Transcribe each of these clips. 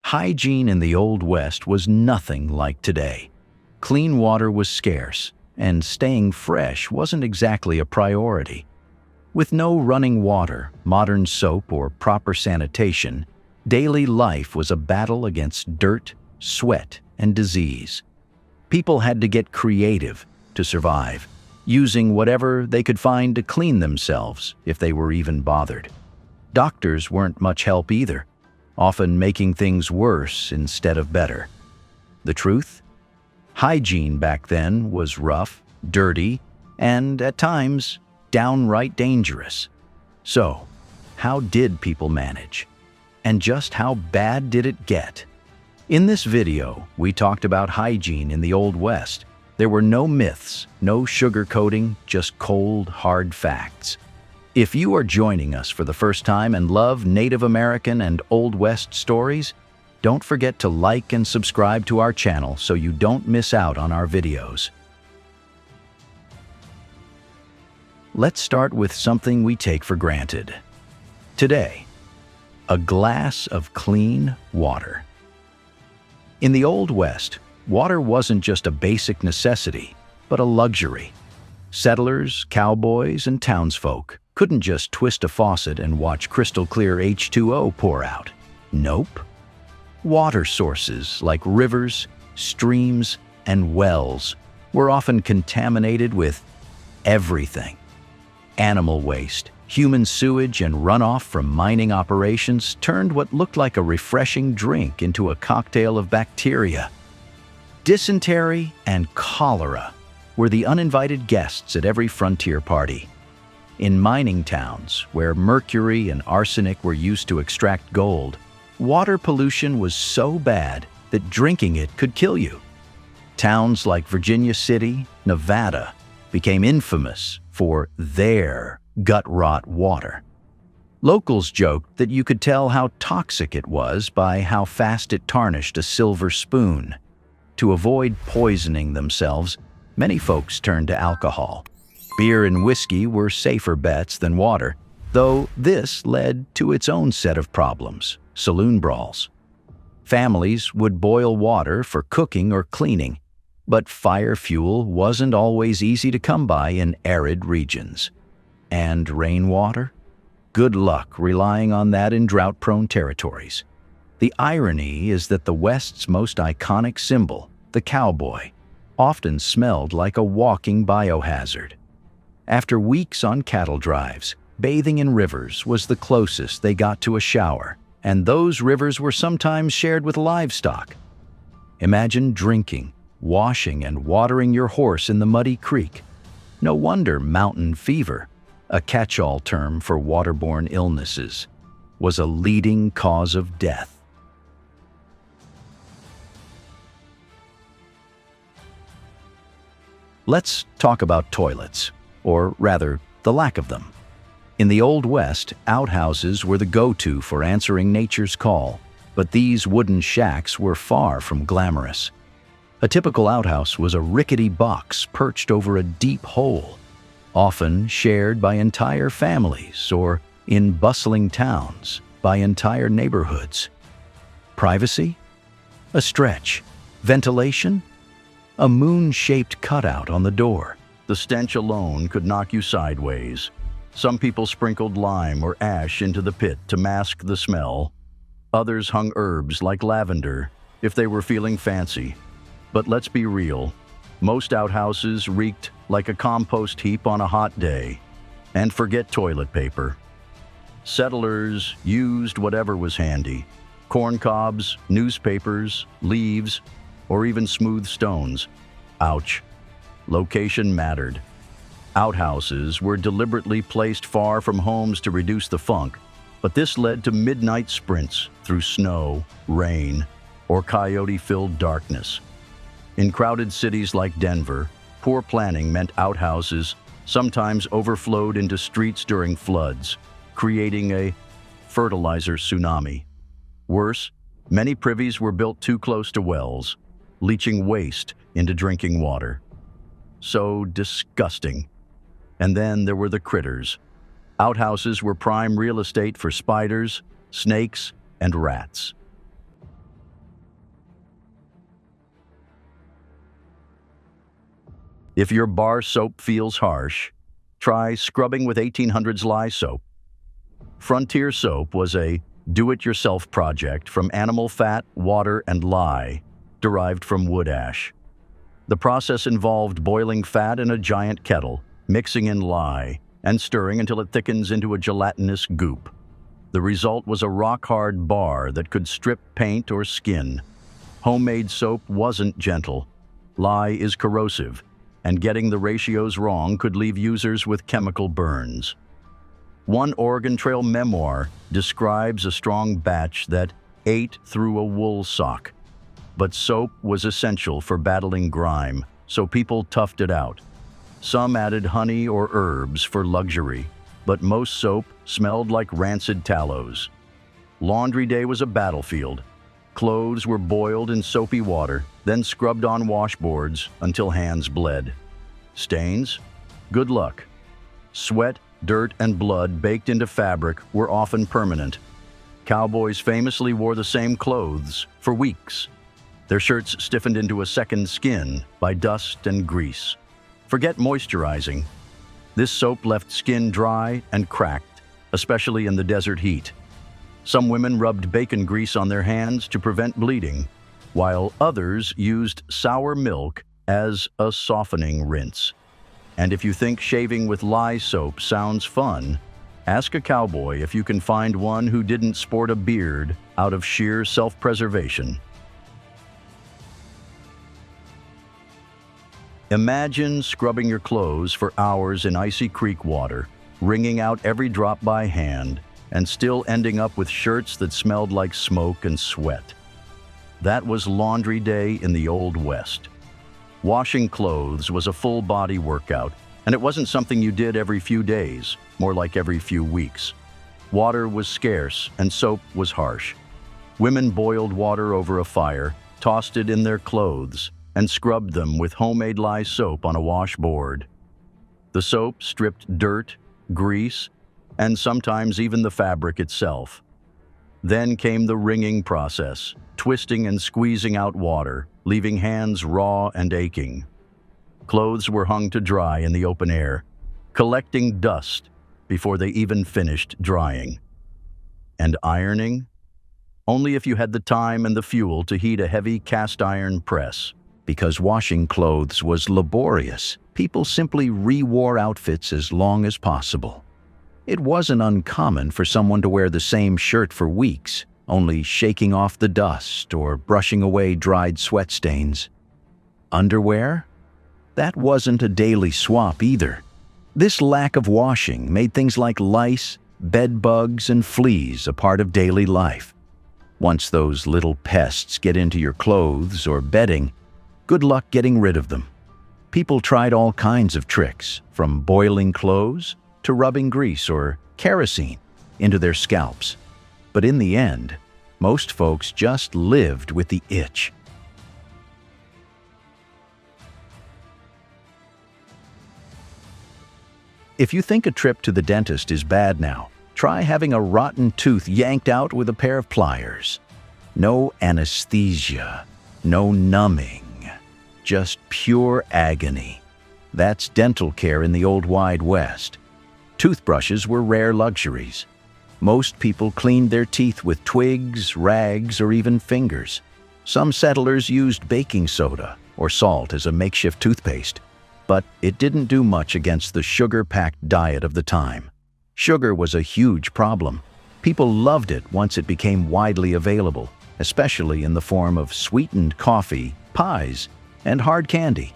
Hygiene in the Old West was nothing like today. Clean water was scarce, and staying fresh wasn't exactly a priority. With no running water, modern soap, or proper sanitation, daily life was a battle against dirt, sweat, and disease. People had to get creative to survive, using whatever they could find to clean themselves if they were even bothered. Doctors weren't much help either, often making things worse instead of better. The truth? Hygiene back then was rough, dirty, and at times downright dangerous. So, how did people manage? And just how bad did it get? In this video, we talked about hygiene in the Old West. There were no myths, no sugarcoating, just cold, hard facts. If you are joining us for the first time and love Native American and Old West stories, don't forget to like and subscribe to our channel so you don't miss out on our videos. Let's start with something we take for granted. Today, a glass of clean water. In the Old West, water wasn't just a basic necessity, but a luxury. Settlers, cowboys, and townsfolk couldn't just twist a faucet and watch crystal-clear H2O pour out. Nope. Water sources like rivers, streams, and wells were often contaminated with everything. Animal waste, human sewage, and runoff from mining operations turned what looked like a refreshing drink into a cocktail of bacteria. Dysentery and cholera were the uninvited guests at every frontier party. In mining towns, where mercury and arsenic were used to extract gold, water pollution was so bad that drinking it could kill you. Towns like Virginia City, Nevada, became infamous for their gut-rot water. Locals joked that you could tell how toxic it was by how fast it tarnished a silver spoon. To avoid poisoning themselves, many folks turned to alcohol. Beer and whiskey were safer bets than water, though this led to its own set of problems: saloon brawls. Families would boil water for cooking or cleaning, but fire fuel wasn't always easy to come by in arid regions. And rainwater? Good luck relying on that in drought-prone territories. The irony is that the West's most iconic symbol, the cowboy, often smelled like a walking biohazard. After weeks on cattle drives, bathing in rivers was the closest they got to a shower, and those rivers were sometimes shared with livestock. Imagine drinking, washing, and watering your horse in the muddy creek. No wonder mountain fever, a catch-all term for waterborne illnesses, was a leading cause of death. Let's talk about toilets, or rather, the lack of them. In the Old West, outhouses were the go-to for answering nature's call, but these wooden shacks were far from glamorous. A typical outhouse was a rickety box perched over a deep hole, often shared by entire families or, in bustling towns, by entire neighborhoods. Privacy? A stretch. Ventilation? A moon-shaped cutout on the door. The stench alone could knock you sideways. Some people sprinkled lime or ash into the pit to mask the smell. Others hung herbs like lavender if they were feeling fancy. But let's be real, most outhouses reeked like a compost heap on a hot day. And forget toilet paper. Settlers used whatever was handy: corn cobs, newspapers, leaves, or even smooth stones. Ouch. Location mattered. Outhouses were deliberately placed far from homes to reduce the funk, but this led to midnight sprints through snow, rain, or coyote-filled darkness. In crowded cities like Denver, poor planning meant outhouses sometimes overflowed into streets during floods, creating a fertilizer tsunami. Worse, many privies were built too close to wells, leaching waste into drinking water. So disgusting. And then there were the critters. Outhouses were prime real estate for spiders, snakes, and rats. If your bar soap feels harsh, try scrubbing with 1800s lye soap. Frontier soap was a do-it-yourself project from animal fat, water, and lye, derived from wood ash. The process involved boiling fat in a giant kettle, mixing in lye, and stirring until it thickens into a gelatinous goop. The result was a rock-hard bar that could strip paint or skin. Homemade soap wasn't gentle. Lye is corrosive, and getting the ratios wrong could leave users with chemical burns. One Oregon Trail memoir describes a strong batch that ate through a wool sock. But soap was essential for battling grime, so people toughed it out. Some added honey or herbs for luxury, but most soap smelled like rancid tallows. Laundry day was a battlefield. Clothes were boiled in soapy water, then scrubbed on washboards until hands bled. Stains? Good luck. Sweat, dirt, and blood baked into fabric were often permanent. Cowboys famously wore the same clothes for weeks. Their shirts stiffened into a second skin by dust and grease. Forget moisturizing. This soap left skin dry and cracked, especially in the desert heat. Some women rubbed bacon grease on their hands to prevent bleeding, while others used sour milk as a softening rinse. And if you think shaving with lye soap sounds fun, ask a cowboy if you can find one who didn't sport a beard out of sheer self-preservation. Imagine scrubbing your clothes for hours in icy creek water, wringing out every drop by hand, and still ending up with shirts that smelled like smoke and sweat. That was laundry day in the Old West. Washing clothes was a full-body workout, and it wasn't something you did every few days, more like every few weeks. Water was scarce, and soap was harsh. Women boiled water over a fire, tossed it in their clothes, and scrubbed them with homemade lye soap on a washboard. The soap stripped dirt, grease, and sometimes even the fabric itself. Then came the wringing process, twisting and squeezing out water, leaving hands raw and aching. Clothes were hung to dry in the open air, collecting dust before they even finished drying. And ironing? Only if you had the time and the fuel to heat a heavy cast iron press. Because washing clothes was laborious, people simply re-wore outfits as long as possible. It wasn't uncommon for someone to wear the same shirt for weeks, only shaking off the dust or brushing away dried sweat stains. Underwear? That wasn't a daily swap either. This lack of washing made things like lice, bed bugs, and fleas a part of daily life. Once those little pests get into your clothes or bedding, good luck getting rid of them. People tried all kinds of tricks, from boiling clothes to rubbing grease or kerosene into their scalps. But in the end, most folks just lived with the itch. If you think a trip to the dentist is bad now, try having a rotten tooth yanked out with a pair of pliers. No anesthesia, no numbing. Just pure agony. That's dental care in the Old Wide West. Toothbrushes were rare luxuries. Most people cleaned their teeth with twigs, rags, or even fingers. Some settlers used baking soda or salt as a makeshift toothpaste, but it didn't do much against the sugar-packed diet of the time. Sugar was a huge problem. People loved it once it became widely available, especially in the form of sweetened coffee, pies, and hard candy.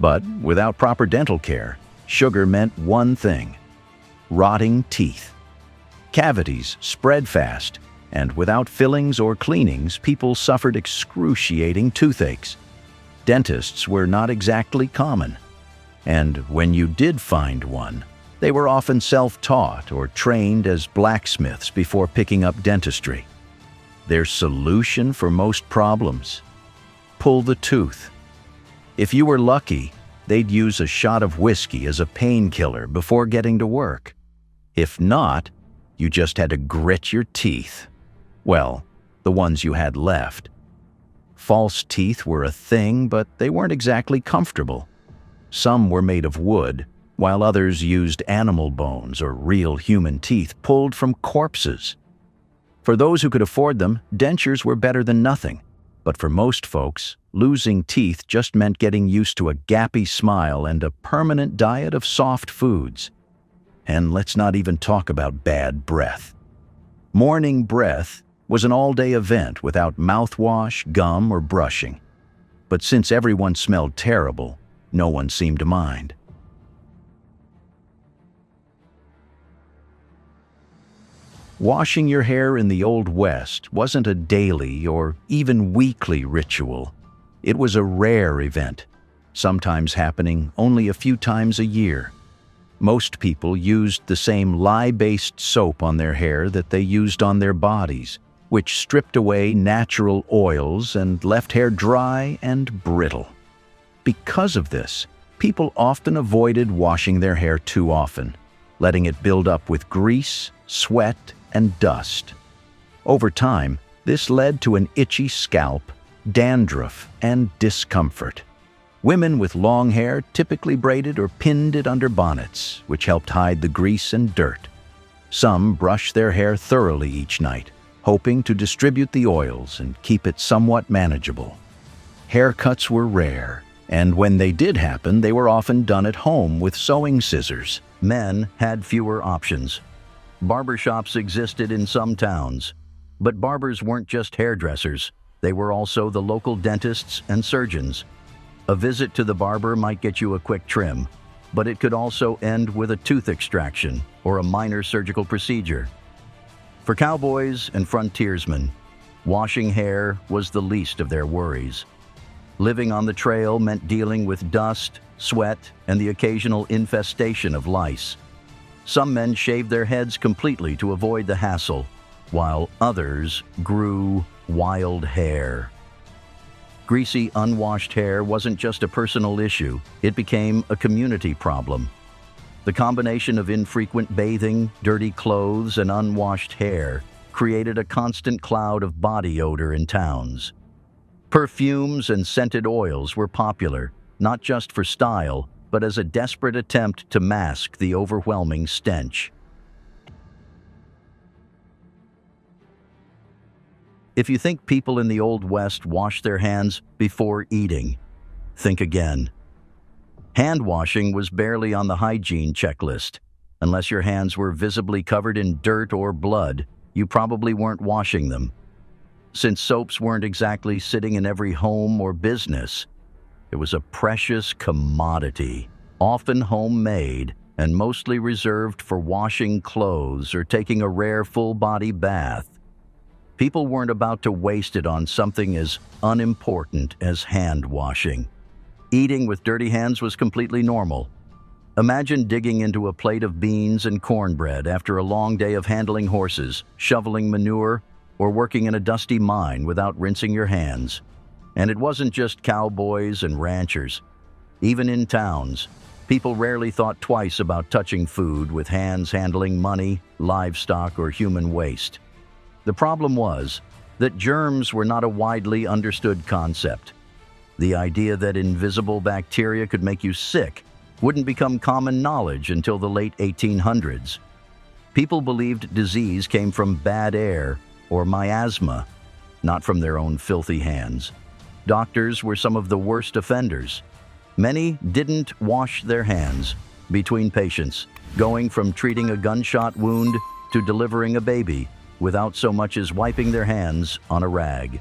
But without proper dental care, sugar meant one thing: rotting teeth. Cavities spread fast, and without fillings or cleanings, people suffered excruciating toothaches. Dentists were not exactly common, and when you did find one, they were often self-taught or trained as blacksmiths before picking up dentistry. Their solution for most problems? Pull the tooth. If you were lucky, they'd use a shot of whiskey as a painkiller before getting to work. If not, you just had to grit your teeth. Well, the ones you had left. False teeth were a thing, but they weren't exactly comfortable. Some were made of wood, while others used animal bones or real human teeth pulled from corpses. For those who could afford them, dentures were better than nothing. But for most folks, losing teeth just meant getting used to a gappy smile and a permanent diet of soft foods. And let's not even talk about bad breath. Morning breath was an all-day event without mouthwash, gum, or brushing. But since everyone smelled terrible, no one seemed to mind. Washing your hair in the Old West wasn't a daily or even weekly ritual. It was a rare event, sometimes happening only a few times a year. Most people used the same lye-based soap on their hair that they used on their bodies, which stripped away natural oils and left hair dry and brittle. Because of this, people often avoided washing their hair too often, letting it build up with grease, sweat, and dust. Over time, this led to an itchy scalp, dandruff, and discomfort. Women with long hair typically braided or pinned it under bonnets, which helped hide the grease and dirt. Some brushed their hair thoroughly each night, hoping to distribute the oils and keep it somewhat manageable. Haircuts were rare, and when they did happen, they were often done at home with sewing scissors. Men had fewer options. Barbershops existed in some towns, but barbers weren't just hairdressers. They were also the local dentists and surgeons. A visit to the barber might get you a quick trim, but it could also end with a tooth extraction or a minor surgical procedure. For cowboys and frontiersmen, washing hair was the least of their worries. Living on the trail meant dealing with dust, sweat, and the occasional infestation of lice. Some men shaved their heads completely to avoid the hassle, while others grew wild hair. Greasy, unwashed hair wasn't just a personal issue, it became a community problem. The combination of infrequent bathing, dirty clothes, and unwashed hair created a constant cloud of body odor in towns. Perfumes and scented oils were popular, not just for style, but as a desperate attempt to mask the overwhelming stench. If you think people in the Old West washed their hands before eating, think again. Hand washing was barely on the hygiene checklist. Unless your hands were visibly covered in dirt or blood, you probably weren't washing them. Since soaps weren't exactly sitting in every home or business, it was a precious commodity, often homemade and mostly reserved for washing clothes or taking a rare full-body bath. People weren't about to waste it on something as unimportant as hand washing. Eating with dirty hands was completely normal. Imagine digging into a plate of beans and cornbread after a long day of handling horses, shoveling manure, or working in a dusty mine without rinsing your hands. And it wasn't just cowboys and ranchers. Even in towns, people rarely thought twice about touching food with hands handling money, livestock, or human waste. The problem was that germs were not a widely understood concept. The idea that invisible bacteria could make you sick wouldn't become common knowledge until the late 1800s. People believed disease came from bad air or miasma, not from their own filthy hands. Doctors were some of the worst offenders. Many didn't wash their hands between patients, going from treating a gunshot wound to delivering a baby without so much as wiping their hands on a rag.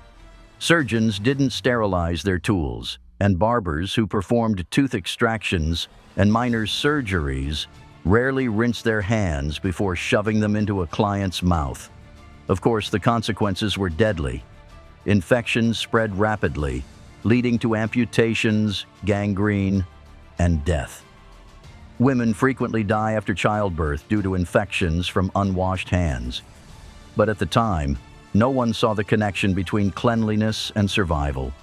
Surgeons didn't sterilize their tools, and barbers who performed tooth extractions and minor surgeries rarely rinsed their hands before shoving them into a client's mouth. Of course, the consequences were deadly. Infections spread rapidly, leading to amputations, gangrene, and death. Women frequently die after childbirth due to infections from unwashed hands. But at the time, no one saw the connection between cleanliness and survival.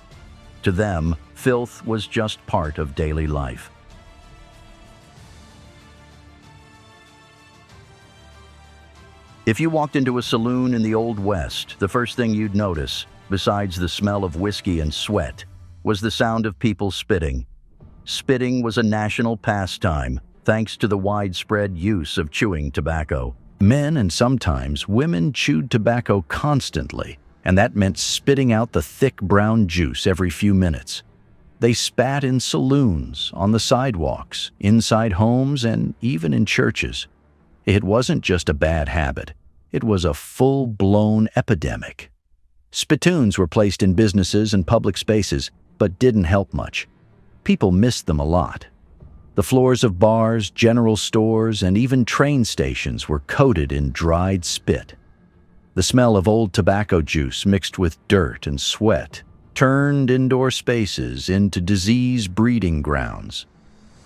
To them, filth was just part of daily life. If you walked into a saloon in the Old West, the first thing you'd notice, besides the smell of whiskey and sweat, was the sound of people spitting. Spitting was a national pastime, thanks to the widespread use of chewing tobacco. Men and sometimes women chewed tobacco constantly, and that meant spitting out the thick brown juice every few minutes. They spat in saloons, on the sidewalks, inside homes, and even in churches. It wasn't just a bad habit. It was a full-blown epidemic. Spittoons were placed in businesses and public spaces, but didn't help much. People missed them a lot. The floors of bars, general stores, and even train stations were coated in dried spit. The smell of old tobacco juice mixed with dirt and sweat turned indoor spaces into disease breeding grounds.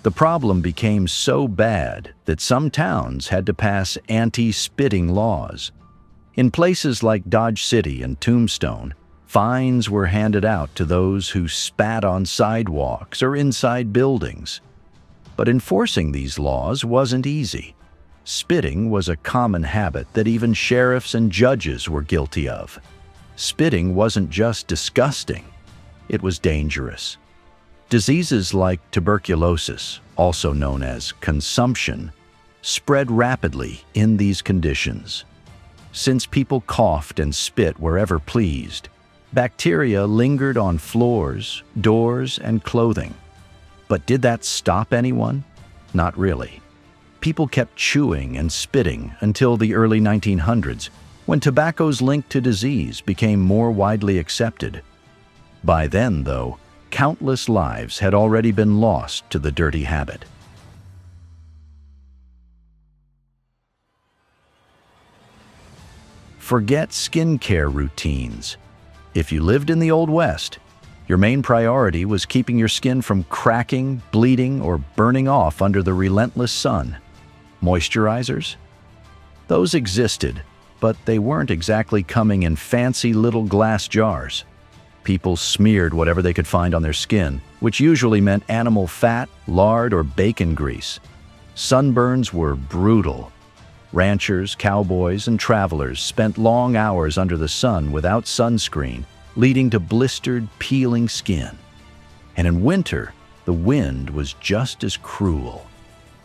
The problem became so bad that some towns had to pass anti-spitting laws. In places like Dodge City and Tombstone, fines were handed out to those who spat on sidewalks or inside buildings. But enforcing these laws wasn't easy. Spitting was a common habit that even sheriffs and judges were guilty of. Spitting wasn't just disgusting, it was dangerous. Diseases like tuberculosis, also known as consumption, spread rapidly in these conditions. Since people coughed and spit wherever pleased, bacteria lingered on floors, doors, and clothing. But did that stop anyone? Not really. People kept chewing and spitting until the early 1900s, when tobacco's link to disease became more widely accepted. By then, though, countless lives had already been lost to the dirty habit. Forget skincare routines. If you lived in the Old West, your main priority was keeping your skin from cracking, bleeding, or burning off under the relentless sun. Moisturizers? Those existed, but they weren't exactly coming in fancy little glass jars. People smeared whatever they could find on their skin, which usually meant animal fat, lard, or bacon grease. Sunburns were brutal. Ranchers, cowboys, and travelers spent long hours under the sun without sunscreen, leading to blistered, peeling skin. And in winter, the wind was just as cruel.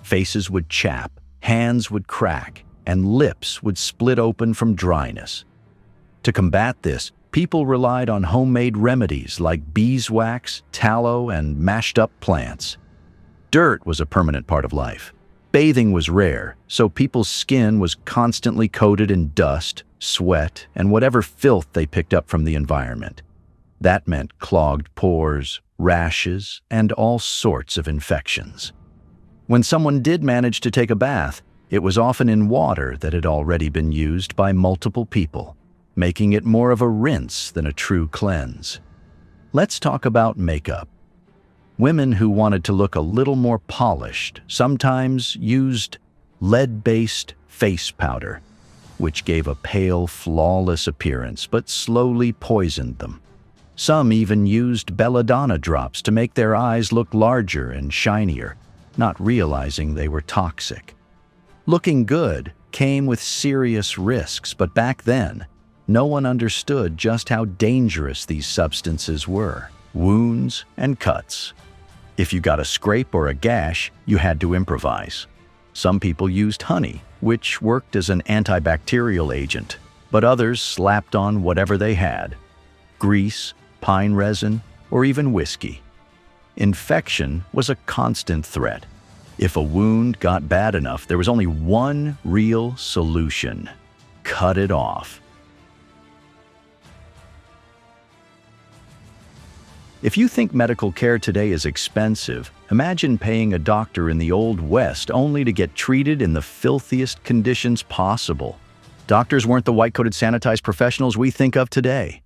Faces would chap, hands would crack, and lips would split open from dryness. To combat this, people relied on homemade remedies like beeswax, tallow, and mashed-up plants. Dirt was a permanent part of life. Bathing was rare, so people's skin was constantly coated in dust, sweat, and whatever filth they picked up from the environment. That meant clogged pores, rashes, and all sorts of infections. When someone did manage to take a bath, it was often in water that had already been used by multiple people, making it more of a rinse than a true cleanse. Let's talk about makeup. Women who wanted to look a little more polished sometimes used lead-based face powder, which gave a pale, flawless appearance but slowly poisoned them. Some even used belladonna drops to make their eyes look larger and shinier, not realizing they were toxic. Looking good came with serious risks, but back then, no one understood just how dangerous these substances were. Wounds and cuts. If you got a scrape or a gash, you had to improvise. Some people used honey, which worked as an antibacterial agent, but others slapped on whatever they had: grease, pine resin, or even whiskey. Infection was a constant threat. If a wound got bad enough, there was only one real solution: cut it off. If you think medical care today is expensive, imagine paying a doctor in the Old West only to get treated in the filthiest conditions possible. Doctors weren't the white-coated sanitized professionals we think of today.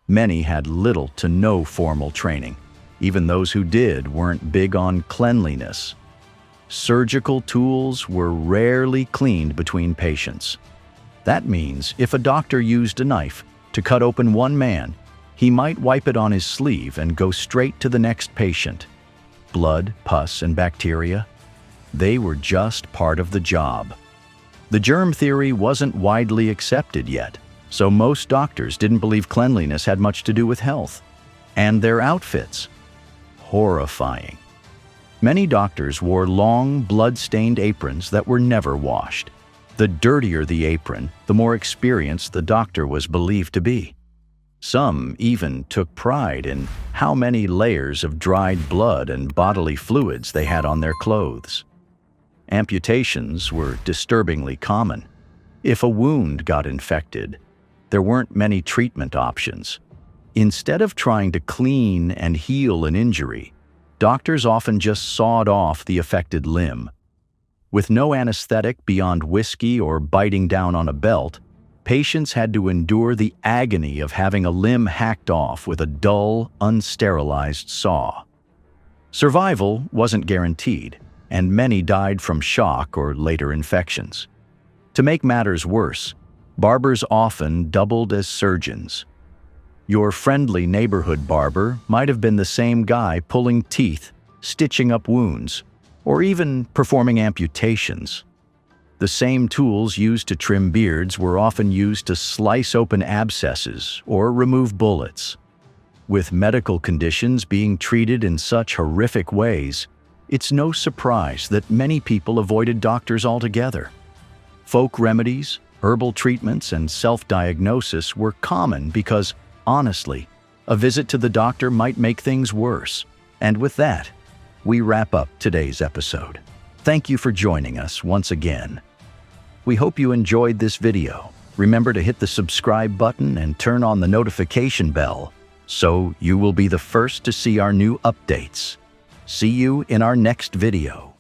Many had little to no formal training. Even those who did weren't big on cleanliness. Surgical tools were rarely cleaned between patients. That means if a doctor used a knife to cut open one man, he might wipe it on his sleeve and go straight to the next patient. Blood, pus, and bacteria, they were just part of the job. The germ theory wasn't widely accepted yet, so most doctors didn't believe cleanliness had much to do with health. And their outfits? Horrifying. Many doctors wore long, blood-stained aprons that were never washed. The dirtier the apron, the more experienced the doctor was believed to be. Some even took pride in how many layers of dried blood and bodily fluids they had on their clothes. Amputations were disturbingly common. If a wound got infected, there weren't many treatment options. Instead of trying to clean and heal an injury, doctors often just sawed off the affected limb. With no anesthetic beyond whiskey or biting down on a belt, patients had to endure the agony of having a limb hacked off with a dull, unsterilized saw. Survival wasn't guaranteed, and many died from shock or later infections. To make matters worse, barbers often doubled as surgeons. Your friendly neighborhood barber might have been the same guy pulling teeth, stitching up wounds, or even performing amputations. The same tools used to trim beards were often used to slice open abscesses or remove bullets. With medical conditions being treated in such horrific ways, it's no surprise that many people avoided doctors altogether. Folk remedies, herbal treatments, and self-diagnosis were common because, honestly, a visit to the doctor might make things worse. And with that, we wrap up today's episode. Thank you for joining us once again. We hope you enjoyed this video. Remember to hit the subscribe button and turn on the notification bell so you will be the first to see our new updates. See you in our next video.